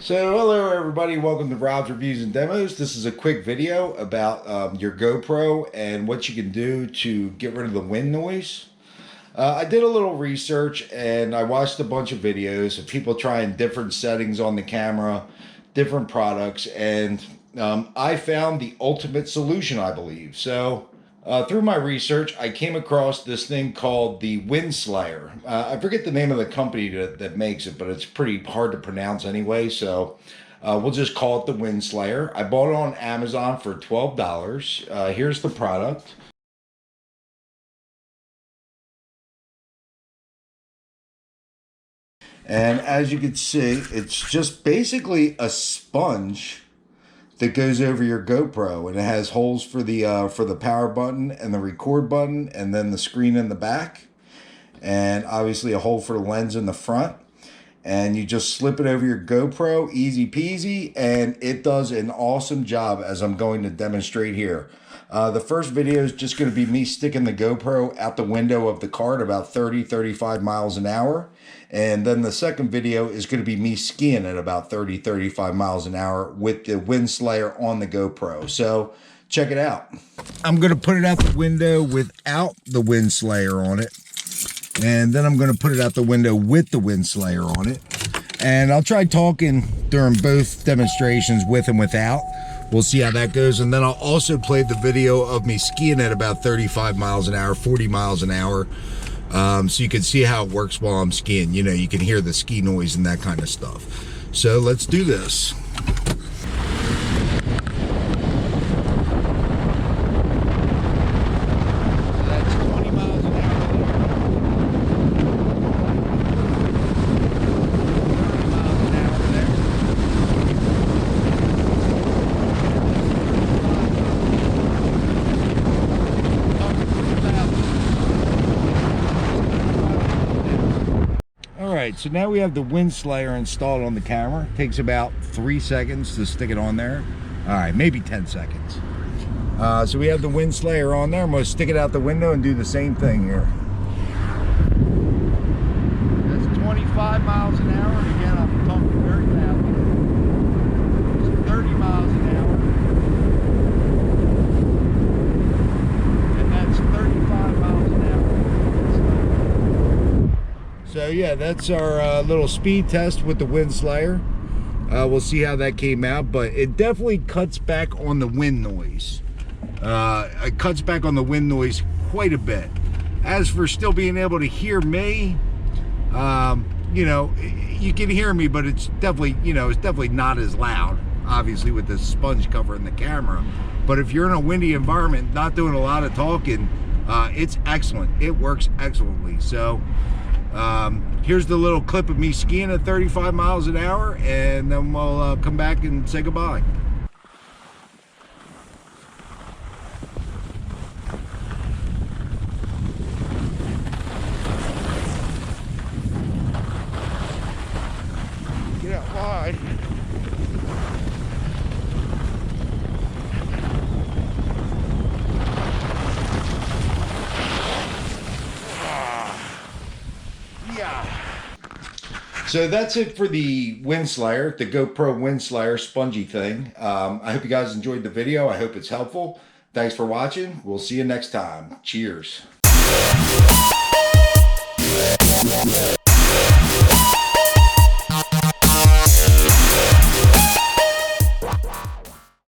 So hello everybody, welcome to Rob's Reviews and Demos. This is a quick video about your GoPro and what you can do to get rid of the wind noise. I did a little research and I watched a bunch of videos of people trying different settings on the camera, different products, and I found the ultimate solution, I believe. So through my research, I came across this thing called the Wind Slayer. I forget the name of the company that makes it, but it's pretty hard to pronounce anyway, so we'll just call it the Wind Slayer. I bought it on Amazon for $12. Here's the product. And as you can see, it's just basically a sponge that goes over your GoPro, and it has holes for the power button and the record button, and then the screen in the back, and obviously a hole for the lens in the front. And you just slip it over your GoPro, easy peasy, and it does an awesome job, as I'm going to demonstrate here. The first video is just going to be me sticking the GoPro out the window of the car at about 30-35 miles an hour. And then the second video is going to be me skiing at about 30-35 miles an hour with the Wind Slayer on the GoPro. So check it out. I'm going to put it out the window without the Wind Slayer on it. And then I'm going to put it out the window with the Wind Slayer on it. And I'll try talking during both demonstrations with and without. We'll see how that goes. And then I'll also play the video of me skiing at about 35 miles an hour, 40 miles an hour. So you can see how it works while I'm skiing. You know, you can hear the ski noise and that kind of stuff. So let's do this. Alright, so now we have the Wind Slayer installed on the camera. It takes about 3 seconds to stick it on there. Alright, maybe 10 seconds. So we have the Wind Slayer on there. I'm going to stick it out the window and do the same thing here. That's 25 miles an hour. And again, I'm talking very loudly. It's 30 miles an hour. And that's 35 miles an hour. So yeah, that's our little speed test with the Wind Slayer. We'll see how that came out, but it definitely cuts back on the wind noise. It cuts back on the wind noise quite a bit. As for still being able to hear me, you know, you can hear me, but it's definitely, you know, it's definitely not as loud, obviously, with the sponge covering the camera. But if you're in a windy environment, not doing a lot of talking, it's excellent. It works excellently. So here's the little clip of me skiing at 35 miles an hour, and then we'll come back and say goodbye. Get out wide. So that's it for the Wind Slayer, the GoPro Wind Slayer spongy thing. I hope you guys enjoyed the video. I hope it's helpful. Thanks for watching. We'll see you next time. Cheers.